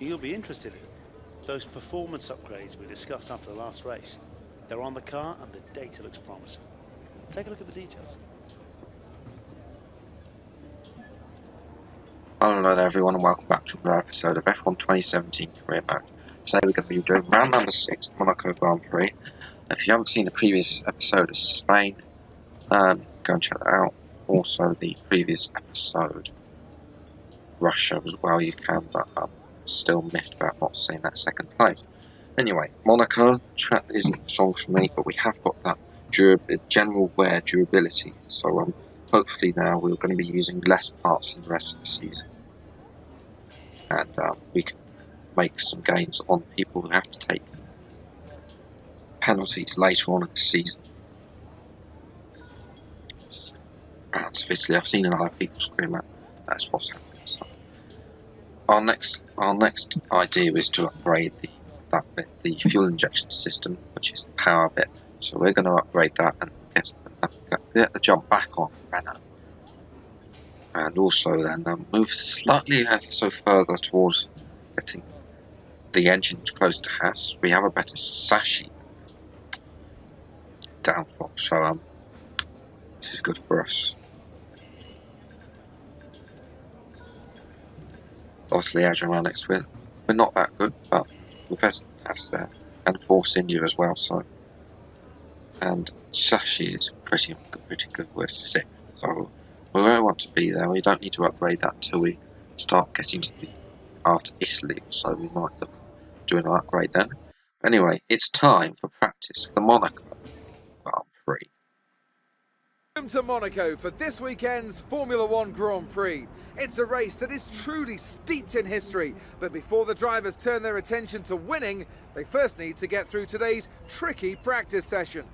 you'll be interested in. Those performance upgrades we discussed after the last race. They're on the car and the data looks promising. Take a look at the details. Hello there everyone and welcome back to another episode of F1 2017 Career Mode. Today we're going to be doing round number 6 of the Monaco Grand Prix. If you haven't seen the previous episode of Spain, go and check that out. Also the previous episode Russia as well you can, but still miffed about not seeing that second place. Anyway, Monaco, track isn't the song for me, but we have got that general wear durability, so hopefully now we're going to be using less parts than the rest of the season. And we can make some gains on people who have to take penalties later on in the season. Rounds of Italy, I've seen other people scream out that's what's happening. So our next idea is to upgrade the fuel injection system, which is the power bit. So we're going to upgrade that and get the jump back on Renault. And also then move slightly so further towards getting the engines close to Haas. We have a better chassis downforce, so this is good for us. Obviously aerodynamics, we're not that good, but we're better than Haas there, and Force India as well. So, and chassis is pretty good. We're 6th, so we where we want to be there. We don't need to upgrade that until we start getting to after Italy, so we might look at doing an upgrade then. Anyway, it's time for practice for the Monaco Grand Prix. Welcome to Monaco for this weekend's Formula One Grand Prix. It's a race that is truly steeped in history, but before the drivers turn their attention to winning, they first need to get through today's tricky practice session.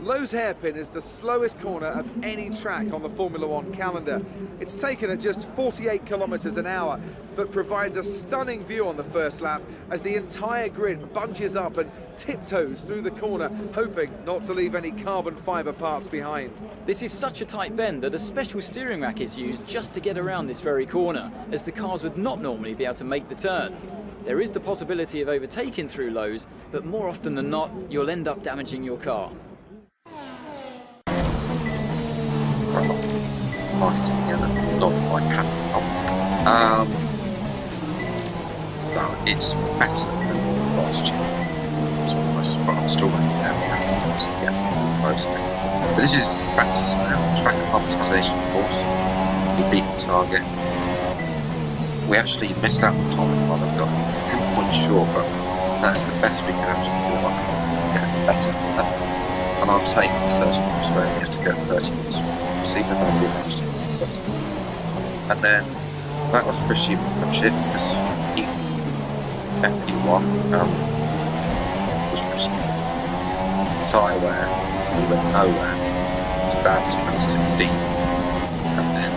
Lowe's hairpin is the slowest corner of any track on the Formula One calendar. It's taken at just 48 kilometers an hour, but provides a stunning view on the first lap as the entire grid bunches up and tiptoes through the corner, hoping not to leave any carbon fibre parts behind. This is such a tight bend that a special steering rack is used just to get around this very corner, as the cars would not normally be able to make the turn. There is the possibility of overtaking through Lowe's, but more often than not, you'll end up damaging your car. Not quite happy. No, it's better than last year. But I'm still running there. We have to get close to it. But this is practice now. Track optimization course. We beat the target. We actually missed out on time while I've got 10 points short, but that's the best we can actually do. I can get better. And I'll take 30 minutes where we have to get 30 minutes. See if I do manage to get 30. And then that was pretty much it, because FP1 was pretty tyre wear, we went nowhere, as bad as 2016. And then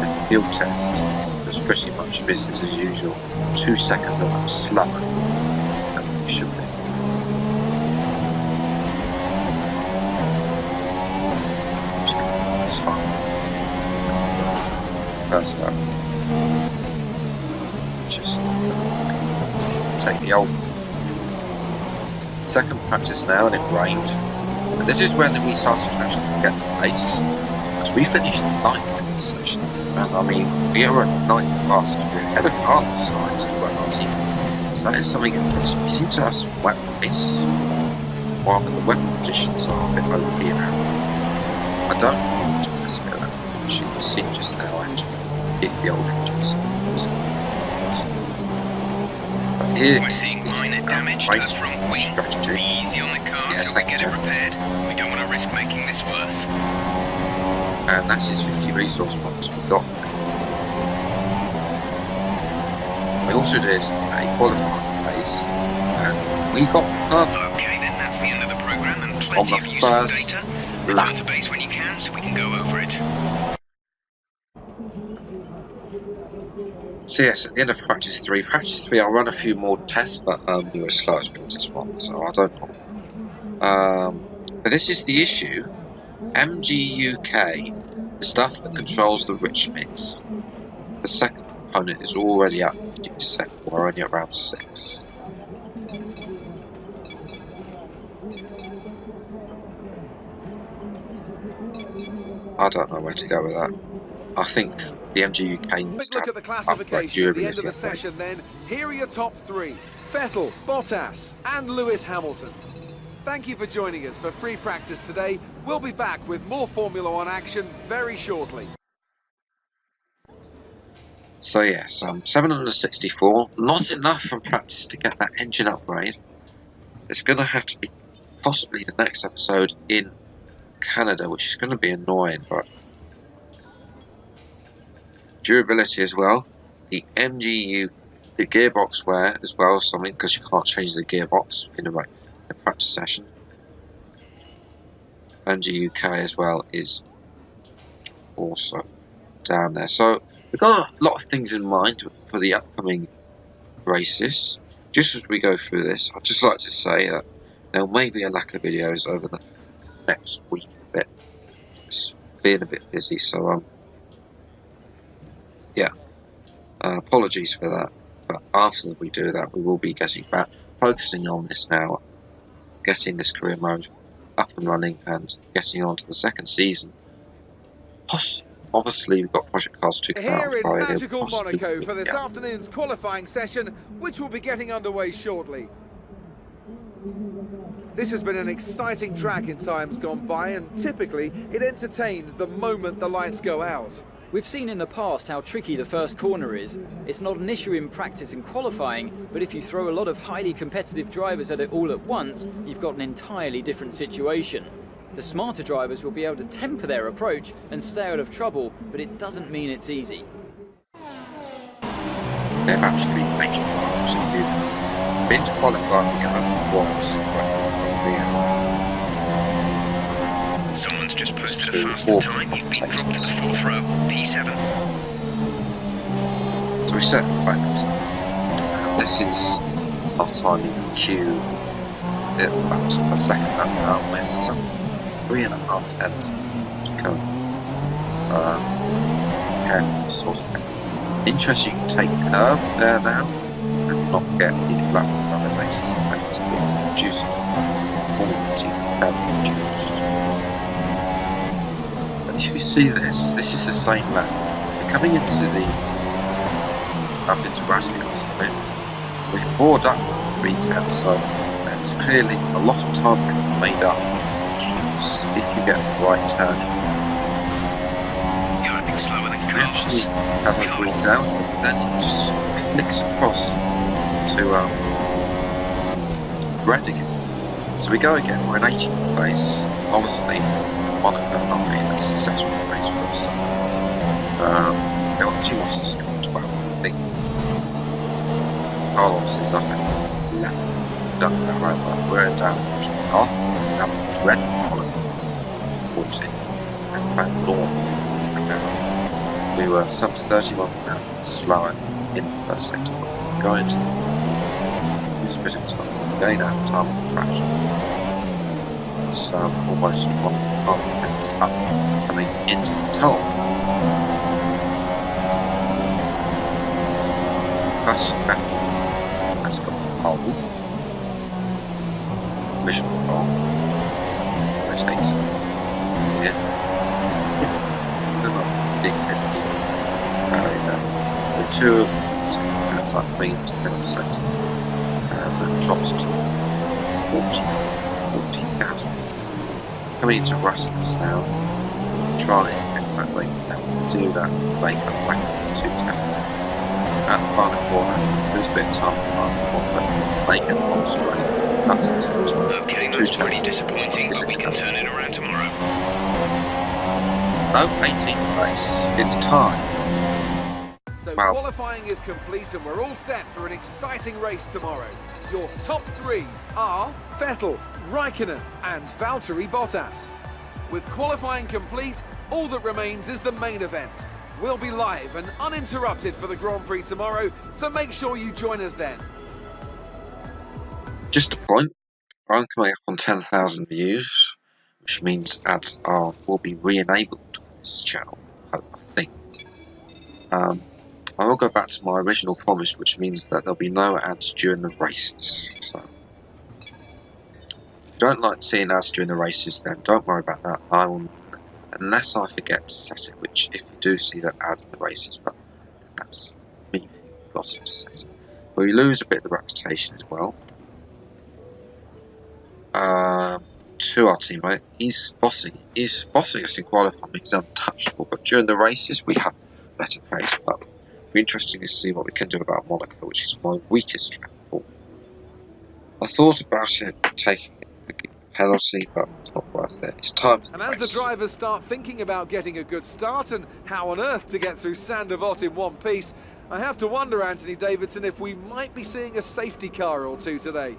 the field test was pretty much business as usual, 2 seconds a lap slower than we should be. It's fine. First up, just take the old second practice now, and it rained. And this is when we started to actually get the pace, because we finished 9th in this session. And I mean, we are at 9th fast, we're ahead of Carlo's side to work our team. So that is something impressive. We seem to have some wet pace, while the weather conditions are a bit over here now. I don't know what to investigate that. As you can see just now, actually, is the old engines. But here we're seeing minor damage to the front wing. Strategy. Be easy on the car Yes, till we get it repaired. We don't want to risk making this worse. And that is 50 resource points we got. We also did a qualifying race, and we got purple. Okay, then that's the end of the program, and On plenty the of useful first data. lap. Return to base when you can, so we can go over it. So yes, at the end of practice 3, I'll run a few more tests, but we were slow as practice 1, so I don't know. But this is the issue. MG UK, the stuff that controls the rich mix, the second opponent is already at 50%. We're only around 6. I don't know where to go with that. I think the MG UK needs Quick to look at the upgrade classification at the end of durability the upgrade. session then. Here are your top 3. Vettel, Bottas and Lewis Hamilton. Thank you for joining us for free practice today. We'll be back with more Formula 1 action very shortly. So yes, 764, not enough from practice to get that engine upgrade. It's going to have to be possibly the next episode in Canada, which is going to be annoying, but durability as well. The MGU, the gearbox wear as well, something because you can't change the gearbox in a practice session. MG UK as well is also down there. So we've got a lot of things in mind for the upcoming races. Just as we go through this, I'd just like to say that there may be a lack of videos over the next week a bit. Just being a bit busy, so yeah. Apologies for that. But after we do that, we will be getting back, focusing on this now, getting this career mode up and running, and getting on to the second season. Obviously, we've got Project Cars 2 Here in Friday, magical possibly, Monaco for this yeah. afternoon's qualifying session, which will be getting underway shortly. This has been an exciting track in times gone by, and typically it entertains the moment the lights go out. We've seen in the past how tricky the first corner is. It's not an issue in practice and qualifying, but if you throw a lot of highly competitive drivers at it all at once, you've got an entirely different situation. The smarter drivers will be able to temper their approach and stay out of trouble, but it doesn't mean it's easy. They've actually been major problems if you've been to qualifying and only once. Someone's just posted a faster time. You've been dropped to the 4th row, P7. So we set the moment. This is our time in Q. About a second lap now with some 3.5 tenths to go. Interesting, you can take a curve there now and not get the lap validators and to be reduced quality reduced. But if you see this is the same lap. We're coming into up into Raskins. We've bored up 3 tenths, so it's clearly a lot of time can be made up if you get the right turn. You're a bit slower than We actually Carlos. have a green down, and then it just flicks across to Reading. So we go again, we're in 18th place. Obviously, Monaco not being a successful race for us. There were 2 losses coming 12, I think. Carlos is up at 11. Don't know right, but we're down to half. We have a dreadful Monaco 14. And back north. We were some 30 miles an hour slower in the first sector, but going to use a bit of time, going out of time on the traction. It's almost 1.5 minutes up coming into the tunnel. That's got a pole, vision pole, rotates here. Big the 2 that's like coming into the middle sector and drops to 40,000. Coming into Russell's now, try and get that way down, do that, make that back 2 tenths. At the final corner, lose a bit of time at the final corner, but make it on straight. That's 2 tenths. Okay, It's 2 that's pretty tenths. disappointing, Is but we it can turn it around tomorrow. No, 18th place. It's time. So Wow. qualifying is complete and we're all set for an exciting race tomorrow. Your top 3 are Vettel, Raikkonen and Valtteri Bottas. With qualifying complete, all that remains is the main event. We'll be live and uninterrupted for the Grand Prix tomorrow, so make sure you join us then. Just a point. I'm coming up on 10,000 views, which means ads will be re-enabled for this channel, I think. I will go back to my original promise, which means that there'll be no ads during the races. So, if you don't like seeing ads during the races, then don't worry about that. I will, unless I forget to set it, which if you do see that ad in the races, but that's me forgotten to set it. But we lose a bit of the reputation as well. To our teammate, he's bossing us in qualifying. He's untouchable, but during the races we have better pace. But it'll be interesting to see what we can do about Monaco, which is my weakest track for. I thought about it taking a penalty, but it's not worth it. It's time for the And as race. the drivers start thinking about getting a good start and how on earth to get through Saint-Devote in one piece, I have to wonder, Anthony Davidson, if we might be seeing a safety car or two today.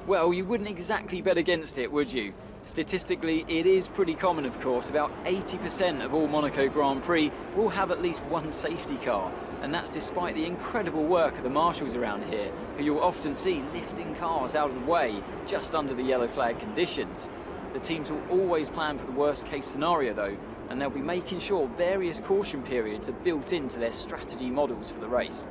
Well, you wouldn't exactly bet against it, would you? Statistically, it is pretty common, of course. About 80% of all Monaco Grand Prix will have at least one safety car. And that's despite the incredible work of the marshals around here, who you'll often see lifting cars out of the way just under the yellow flag conditions. The teams will always plan for the worst case scenario though, and they'll be making sure various caution periods are built into their strategy models for the race.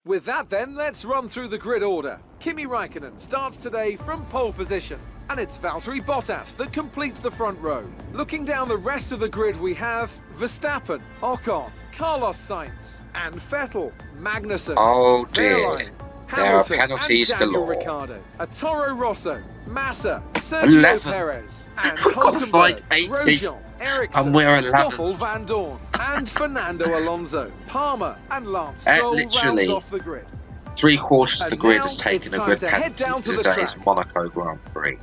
With that then, let's run through the grid order. Kimi Raikkonen starts today from pole position, and it's Valtteri Bottas that completes the front row. Looking down the rest of the grid, we have Verstappen, Ocon, Carlos Sainz, and Vettel, Magnussen, Oh dear. Wehrlein, There are Hamilton, penalties and Daniel galore. Ricciardo, a Toro Rosso, Massa, Sergio 11. Perez, and Qualified Hulkenberg, 80. Grosjean, Ericsson, And we're 11th. Stoffel Van Dorn, and Fernando Alonso, Palmer, and Lance Stroll Literally, rounds off the grid. 3/4 of the And grid now has it's taken a time good to head penalty down to to the today's track. Monaco Grand Prix.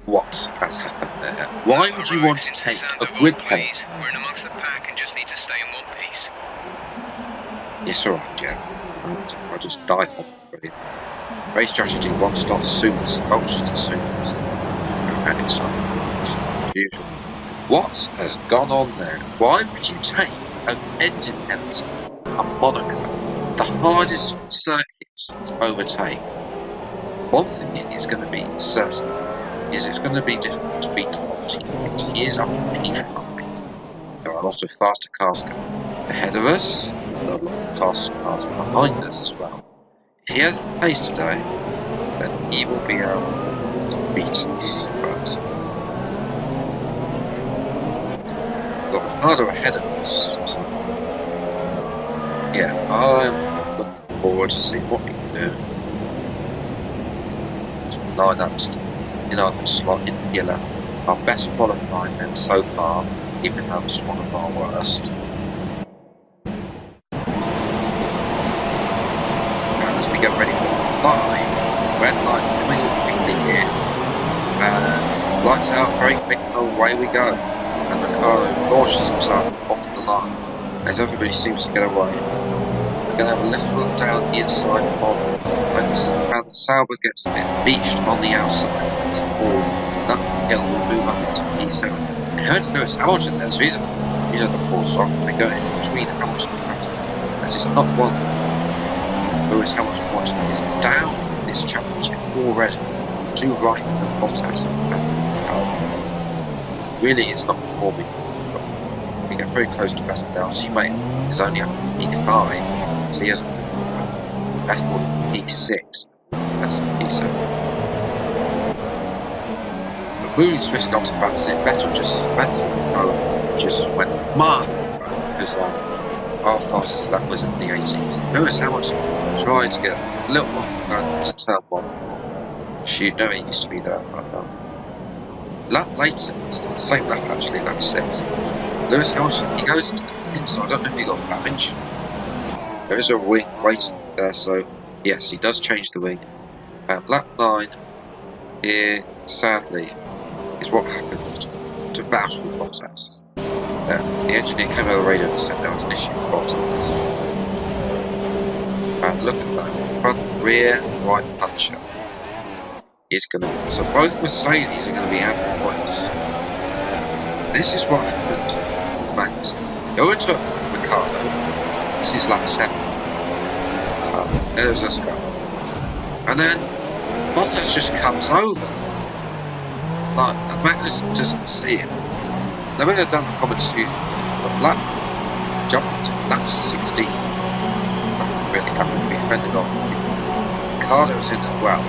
What has happened there? Why would you want to take a grid penalty? We're in amongst the pack and just need to stay in one piece. It's alright, Jeff. I'll just dive on it. Race strategy, one stop soon, just as soon as panic as usual. What has gone on there? Why would you take an engine penalty at Monaco, the hardest circuits to overtake? One thing is going to be certain is it's going to be difficult to beat Monte. He is up in P5. There are a lot of faster cars ahead of us, and a lot of faster cars behind us as well. If he has the pace today, then he will be able to beat us. But a lot harder ahead of us. So, yeah, I'm looking forward to seeing what we can do. Line up in our slot in P11. Our best qualifying then so far, even though it's one of our worst. And as we get ready for the 5, red lights coming in quickly here. And lights out very quick and away we go. And Ricardo launches himself off the line as everybody seems to get away. We're going to have a little look down the inside of Magnussen, and the Sauber gets a bit beached on the outside as the ball that hill will move up into P7. And heard Lewis Hamilton, there's reason he's at the fourth stop, they're going in between Hamilton and Vettel. As it's not one Lewis Hamilton watching is down in this championship already, to right of Bottas and Carlo. Really is not performing. We get very close to Vettel now. Teammate is only up P5, so he hasn't Vettel P6, that's P7. But moving swiftly onto Vettel just went miles because our fastest lap was in the 18th. Lewis Hamilton tried to get a little more to turn 1. Shoot, no, he used to be there. But, lap later, the same lap actually, lap 6. Lewis Hamilton, he goes into the inside. I don't know if he got damage. There is a wing waiting there, so yes, he does change the wing. And lap 9 here, sadly, is what happened to Valtteri Bottas. The engineer came over the radio and said there was an issue with Bottas. And look at that, front, rear, right puncher is going to. So both Mercedes are going to be having points. This is what happened to Magnussen. He overtook Ricardo. This is lap 7. There's us go. And then Bottas just comes over. Like, Magnussen doesn't see him. Let me know down in the comments who lap jumped to lap 16. Not really having to be fended on. Carlo's in as well.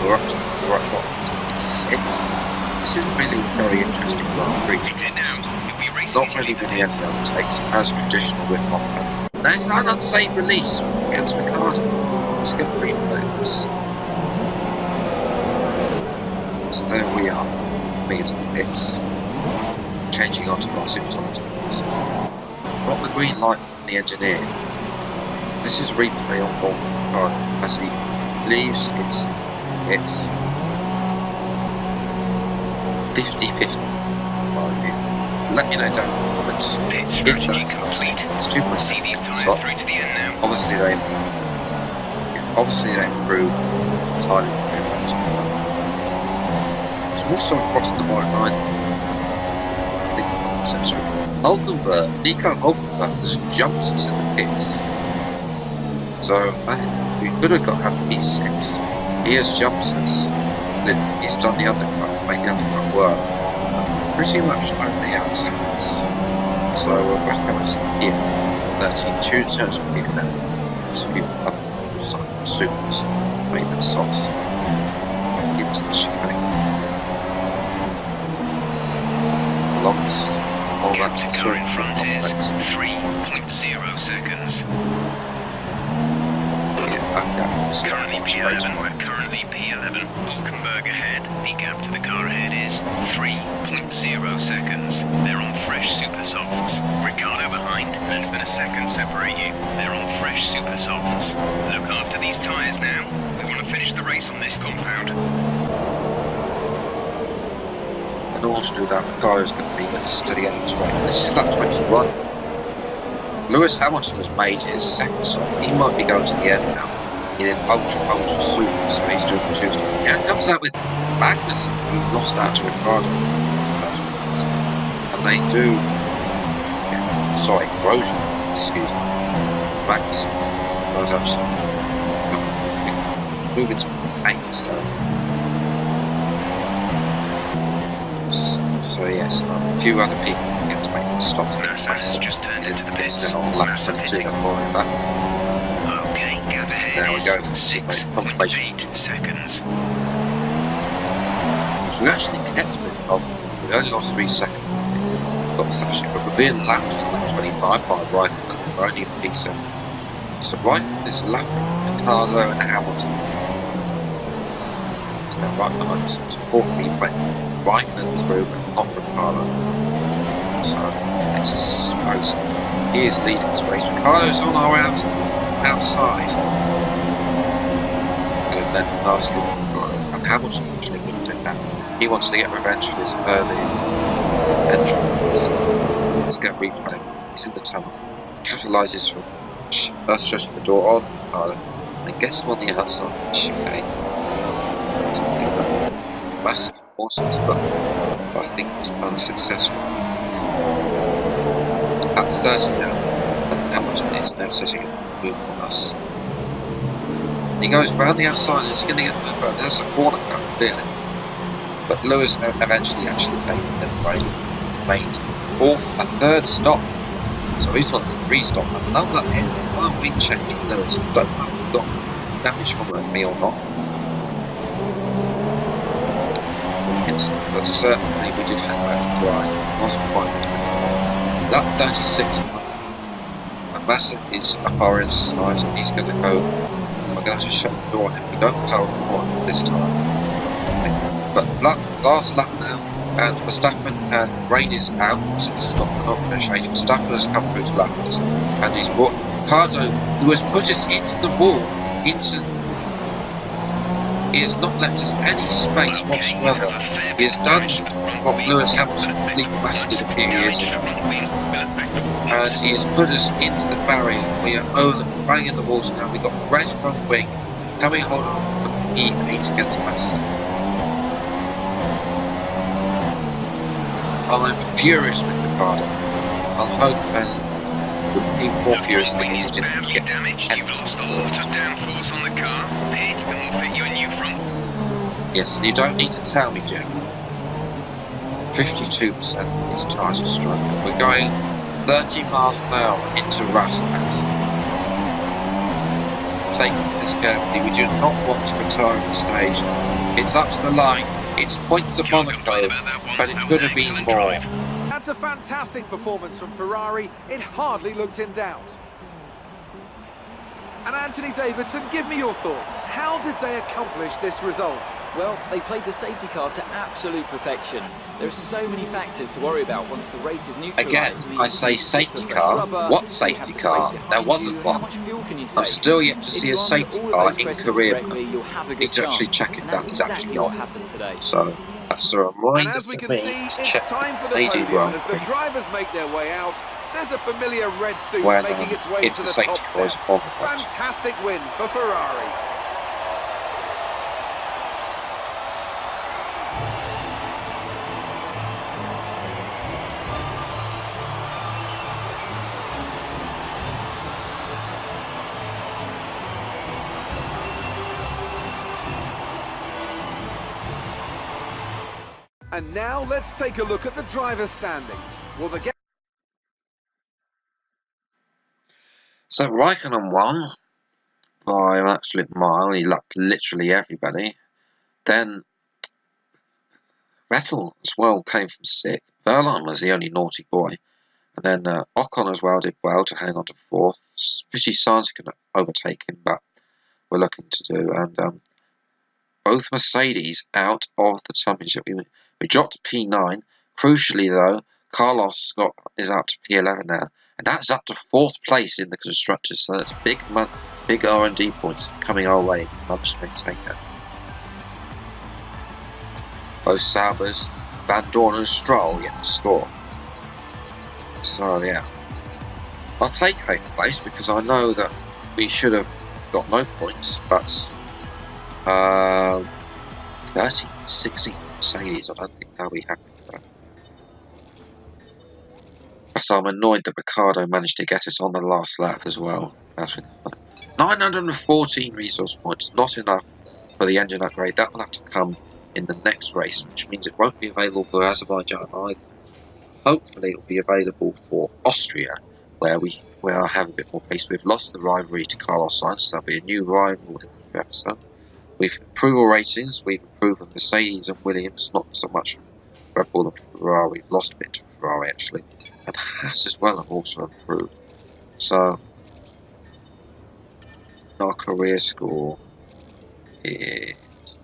We're up to the right bottom. 6. This is really very interesting Grand Prix. Not really many overtakes as traditional with Monte. That's an unsafe release against Ricardo. Let's get the replay this. So there we are, coming into the pits, changing onto our supersonic tyres. Got the green light from the engineer. This is replay on board Ricardo as he leaves its 50-50. Let me know down in the comments Pit if strategy that's complete. it's See these 2.7 tyres slot. through to the end now. Obviously they improve timing improvement. It's also across the white line. Essentially, Nico Hulkenberg just jumps us in the pits. So we could have got had P6. He has jumped us. He's done the undercut, made the undercut work. Pretty much over the outsides. So we're back out here. 32 turns of people then. There's a few other supers made that sauce into the chicane. Lots. All that Gap to car in front is 3.0 seconds. Currently P11, we're currently P11. Hulkenberg ahead. The gap to the car ahead is 3.0 seconds. They're on fresh super softs. Ricardo behind, less than a second separate you. They're on fresh super softs. Look after these tyres now. We want to finish the race on this compound. In order to do that, Ricardo's going to be with a steady aim as well. This is lap 21. Lewis Hamilton has made his second stop. He might be going to the end now. In an ultra super, so he's doing 2 stops. Yeah, it comes out with Magnus, who lost out to Ricardo. And they do. Grosjean, excuse me. Magnus goes up to moving to 8, so yes, a few other people get to make the stops. Massa's just turned into the pits. Then on lap 22, they're following that. Okay, gap ahead There we go. is 6.8 seconds. So we actually kept with we only lost 3 seconds. Got this actually, but we're being lapped at 25 by Raikkonen. We're only in P7. So Raikkonen is lapping Carlo and Hamilton. So they're right behind us. It's important we went Raikkonen through and not Ricardo. So it's a surprise. He is leading this race. Ricardo's on our outside. And then last and Hamilton actually wouldn't do that. He wants to get revenge for his early entrance. Let's get replay. He's in the tunnel. Capitalises from us just the door on. And gets him on the outside. Chicane. Massive forces, but I think it's unsuccessful. At 30 now, and Hamilton is now sitting and moving on us. He goes round the outside and he's going to get moved around. There's a corner cut, clearly. But Lewis eventually actually made a third stop. So he's on 3 stop. Another one wing change from Lewis. I don't know if he got damage from me or not. But certainly we did have that drive. It wasn't quite good. Lap 36. And Massa is up our inside and he's going to go. We're going to have to shut the door on him. We don't power the door this time. But last lap now, and Verstappen and rain is out. So this is not going to change. Verstappen has come through to laps, and he's brought Ricardo, who has put us into the wall, he has not left us any space whatsoever. He has done what Lewis Hamilton completely mastered a few years ago. And he has put us into the barrier. We are running in the water now. We've got red front wing. Can we hold on for E8 against Massa? I'm furious with Ricardo. I'll hope and would be more furious than he didn't get damaged. You've lost a lot of downforce on the car. Pit, and we'll fit you a new front. Yes, you don't need to tell me, Jim. 52% of these tyres are stroking. We're going 30 miles an hour into Raspat. Taking this carefully, we do not want to retire on the stage. It's up to the line, it's points at Monaco, but it could have been more. That's a fantastic performance from Ferrari. It hardly looked in doubt. And Anthony Davidson, give me your thoughts. How did they accomplish this result? Well, they played the safety car to absolute perfection. There are so many factors to worry about once the race is neutralised. Again, I say safety car. What safety car? There wasn't one. I've still yet to see a safety car in Korea. He's actually checking that he's actually on. So that's a And reminder as we to can me see, to it's check time for the they do podium. Grand As the Prix drivers make their way out, there's a familiar red suit when making its way if to the the safety top car is step. on the box. Fantastic win for Ferrari. And now let's take a look at the driver's standings. Well, the So Raikkonen won by an absolute mile. He lapped literally everybody. Then Vettel as well came from 6th. Verline was the only naughty boy. And then Ocon as well did well to hang on to 4th. Especially Sainz can overtake him, but we're looking to do. And both Mercedes out of the championship. We dropped to P9. Crucially, though, Carlos is up to P11 now, and that's up to 4th place in the constructors. So that's big R&D points coming our way. I'll just maintain that. Both Saubers, Van Dorn, and Stroll get the score. So yeah, I'll take 8th place because I know that we should have got no points, but 30, 60 Mercedes, I don't think they'll be happy with that. So I'm annoyed that Ricciardo managed to get us on the last lap as well. That's 914 resource points, not enough for the engine upgrade. That will have to come in the next race, which means it won't be available for Azerbaijan either. Hopefully it will be available for Austria, where I have a bit more pace. We've lost the rivalry to Carlos Sainz, so there'll be a new rival in the episode. We've improved our ratings, we've improved on Mercedes and Williams, not so much Red Bull and Ferrari. We've lost a bit to Ferrari actually. And Haas as well have also improved. So our career score is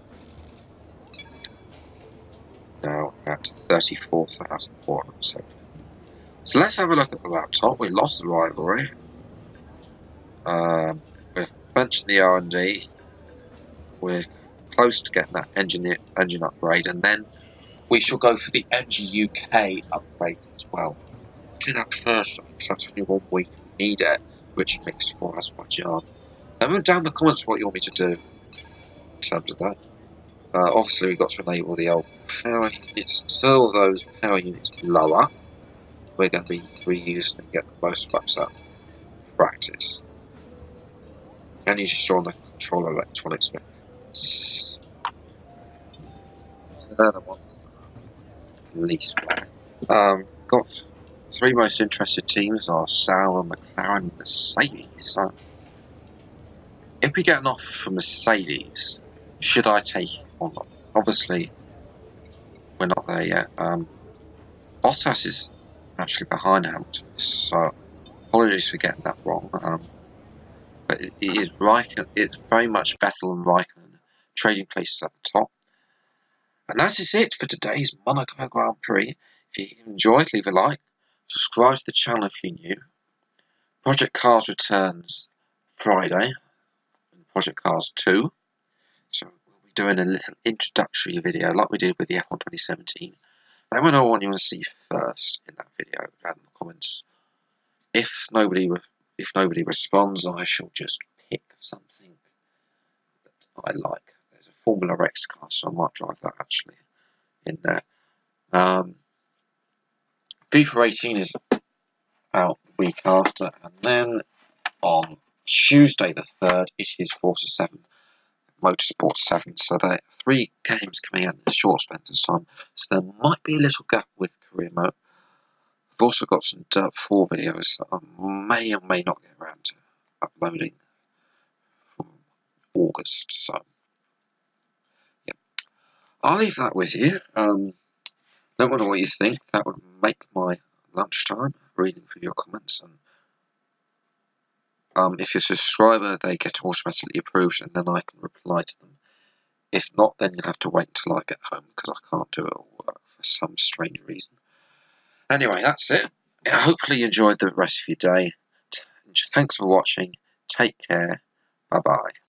now at 34,470. So let's have a look at the laptop. We lost the rivalry. We've mentioned the R&D. We're close to getting that engine upgrade, and then we shall go for the MG UK upgrade as well. We'll do that first, because that's only 1 week we need it, which makes for Azerbaijan. Let me know down in the comments what you want me to do in terms of that. Obviously, we've got to enable the old power units till those power units blow up. We're going to be reusing and get the most laps out of practice. And you just on the control electronics bit. So they're the ones that are least bad. Got 3 most interested teams are Sauber, McLaren, and Mercedes. So if we get an offer from Mercedes, should I take it or not? Obviously, we're not there yet. Bottas is actually behind Hamilton, so apologies for getting that wrong. But it is Raikkonen. It's very much Vettel and Raikkonen trading places at the top. And that is it for today's Monaco Grand Prix. If you enjoyed, leave a like. Subscribe to the channel if you're new. Project Cars returns Friday. Project Cars 2. So we'll be doing a little introductory video like we did with the F1 2017. Let me know what you want to see first in that video down in the comments. If nobody responds, I shall just pick something that I like. There's a Formula X car, so I might drive that actually in there. FIFA 18 is out the week after, and then on Tuesday the 3rd it is Forza 7. Motorsport 7. So there are 3 games coming out in a short space of time. So there might be a little gap with career mode. I've also got some Dirt 4 videos that I may or may not get around to uploading from August. So, yeah. I'll leave that with you. Don't know what you think. That would make my lunchtime reading through your comments. And if you're a subscriber, they get automatically approved, and then I can reply to them. If not, then you'll have to wait until I get home, because I can't do it all for some strange reason. Anyway, that's it. Hopefully you enjoyed the rest of your day. Thanks for watching. Take care. Bye-bye.